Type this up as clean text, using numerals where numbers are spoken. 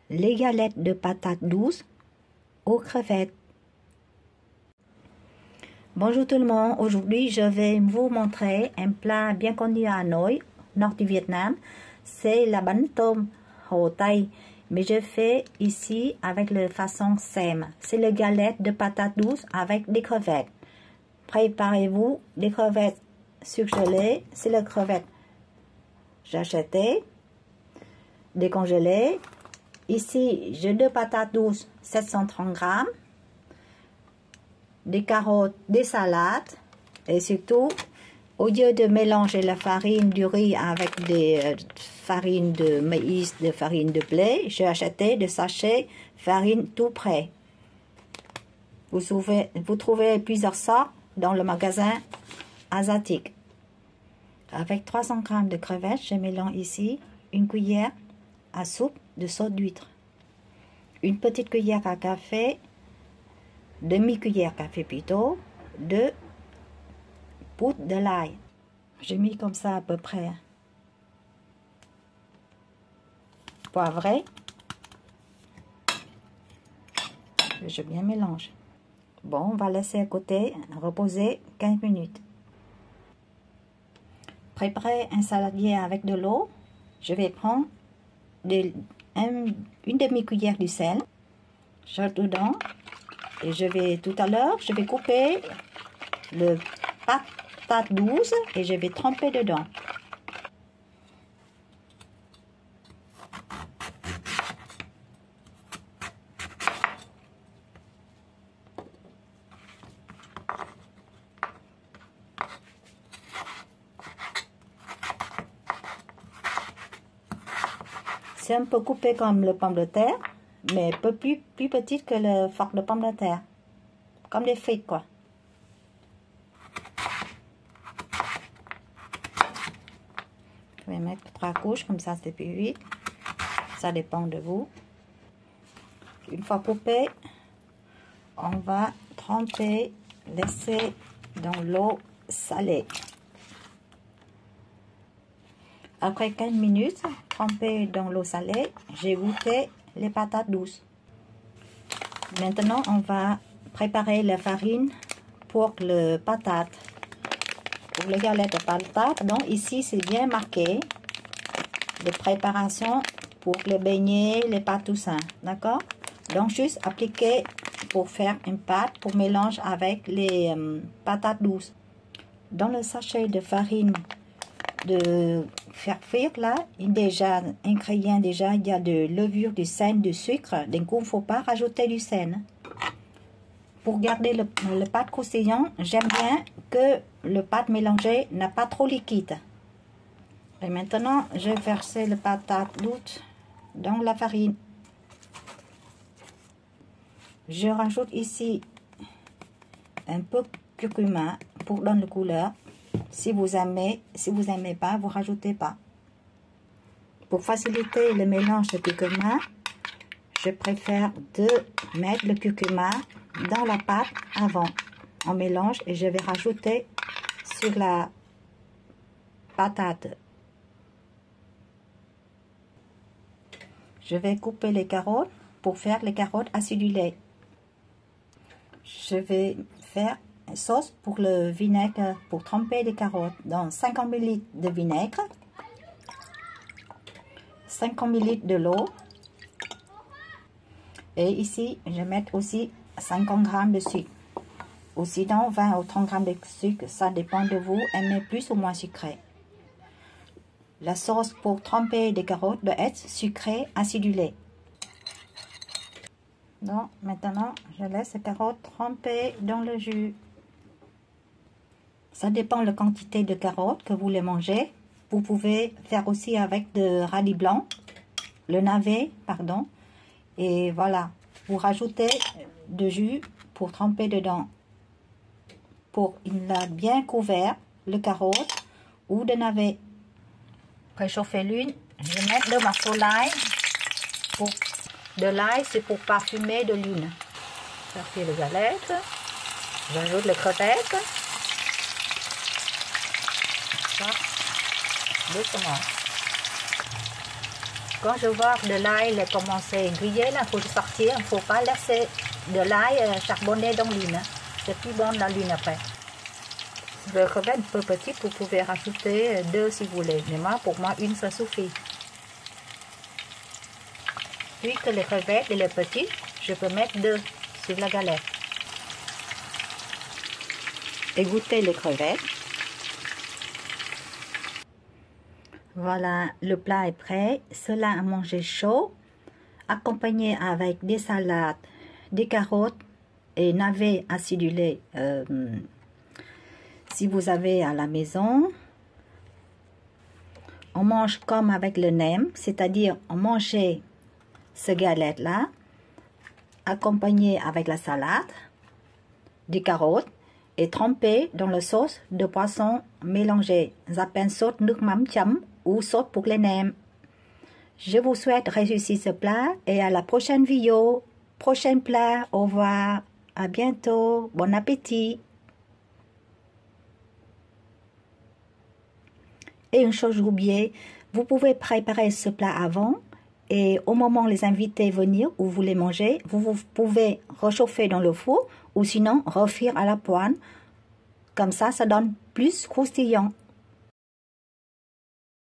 les galettes de patates douces aux crevettes. Bonjour tout le monde, aujourd'hui je vais vous montrer un plat bien connu à Hanoi, nord du Vietnam. C'est la bánh tôm Hồ Tây, mais je fais ici avec la façon SEM. C'est les galettes de patates douces avec des crevettes. Préparez-vous des crevettes surgelées, c'est les crevettes j'ai acheté, décongelées. Ici, j'ai deux patates douces, 730 grammes, des carottes, des salades, et surtout, au lieu de mélanger la farine du riz avec des farines de maïs, de farine de blé, j'ai acheté des sachets farine tout prêt. Vous trouvez plusieurs sortes dans le magasin asiatique. Avec 300 g de crevettes, je mélange ici une cuillère à soupe de sauce d'huître, une petite cuillère à café, demi-cuillère à café plutôt, de poudre de l'ail. J'ai mis comme ça à peu près. Poivré. Je bien mélange. Bon, on va laisser à côté reposer 15 minutes. Préparer un saladier avec de l'eau. Je vais prendre une demi-cuillère de sel. J'ajoute dedans. Et tout à l'heure, je vais couper le patate douce et je vais tremper dedans. C'est un peu coupé comme le pomme de terre, mais un peu plus petite que le fork de pomme de terre. Comme des frites, quoi. Je vais mettre 3 couches, comme ça c'est plus vite. Ça dépend de vous. Une fois coupé, on va tremper, laisser dans l'eau salée. Après 15 minutes, trempé dans l'eau salée, j'ai goûté les patates douces. Maintenant, on va préparer la farine pour le patate. Pour les galettes de patates, donc ici c'est bien marqué de préparation pour les beignets, les pâtes tout ça, d'accord? Donc juste appliquer pour faire une pâte pour mélanger avec les patates douces. Dans le sachet de farine de faire frire là, déjà ingrédient déjà, il y a de levure, du sel, du sucre. D'un coup, il ne faut pas rajouter du sel. Pour garder le pâte croustillant, j'aime bien que le pâte mélangé n'a pas trop liquide. Et maintenant, je vais verser le patate douce dans la farine. Je rajoute ici un peu de curcuma pour donner la couleur. Si vous aimez pas, vous rajoutez pas. Pour faciliter le mélange de curcuma, je préfère de mettre le curcuma dans la pâte avant. On mélange et je vais rajouter sur la patate. Je vais couper les carottes pour faire les carottes acidulées. Je vais faire une sauce pour le vinaigre, pour tremper les carottes dans 50 ml de vinaigre, 50 ml de l'eau, et ici je vais mettre aussi 50 g de sucre, ou sinon 20 ou 30 g de sucre, ça dépend de vous, aimez plus ou moins sucré. La sauce pour tremper les carottes doit être sucrée acidulée. Donc maintenant je laisse les carottes tremper dans le jus. Ça dépend de la quantité de carottes que vous voulez manger. Vous pouvez faire aussi avec de radis blanc, le navet, pardon. Et voilà, vous rajoutez de jus pour tremper dedans. Pour il a bien couvert le carotte ou de navet. Préchauffer l'huile, je vais mettre le morceau d'ail. De l'ail, c'est pour parfumer de l'huile. Je fais les galettes. J'ajoute les crevettes. Ça, doucement. Quand je vois de l'ail commencer à griller, il faut sortir. Il ne faut pas laisser de l'ail charbonner dans l'huile. C'est plus bon dans l'huile après. Le crevette un peu petit, vous pouvez rajouter 2 si vous voulez. Mais moi, pour moi, une, ça suffit. Puis que les crevettes et les petits, je peux mettre 2 sur la galette. Égoutter les crevettes. Voilà, le plat est prêt. Cela à manger chaud, accompagné avec des salades, des carottes et navets acidulés si vous avez à la maison. On mange comme avec le nem, c'est-à-dire on mangeait ce galette-là, accompagné avec la salade, des carottes et trempé dans la sauce de poisson mélangée. J'appelle sauce nước mắm chấm ou sauce pour les nems. Je vous souhaite réussir ce plat et à la prochaine vidéo. Prochain plat, au revoir, à bientôt, bon appétit. Et une chose oubliée, vous pouvez préparer ce plat avant et au moment où les invités venir ou vous les mangez, vous pouvez réchauffer dans le four ou sinon refaire à la poêle. Comme ça donne plus croustillant.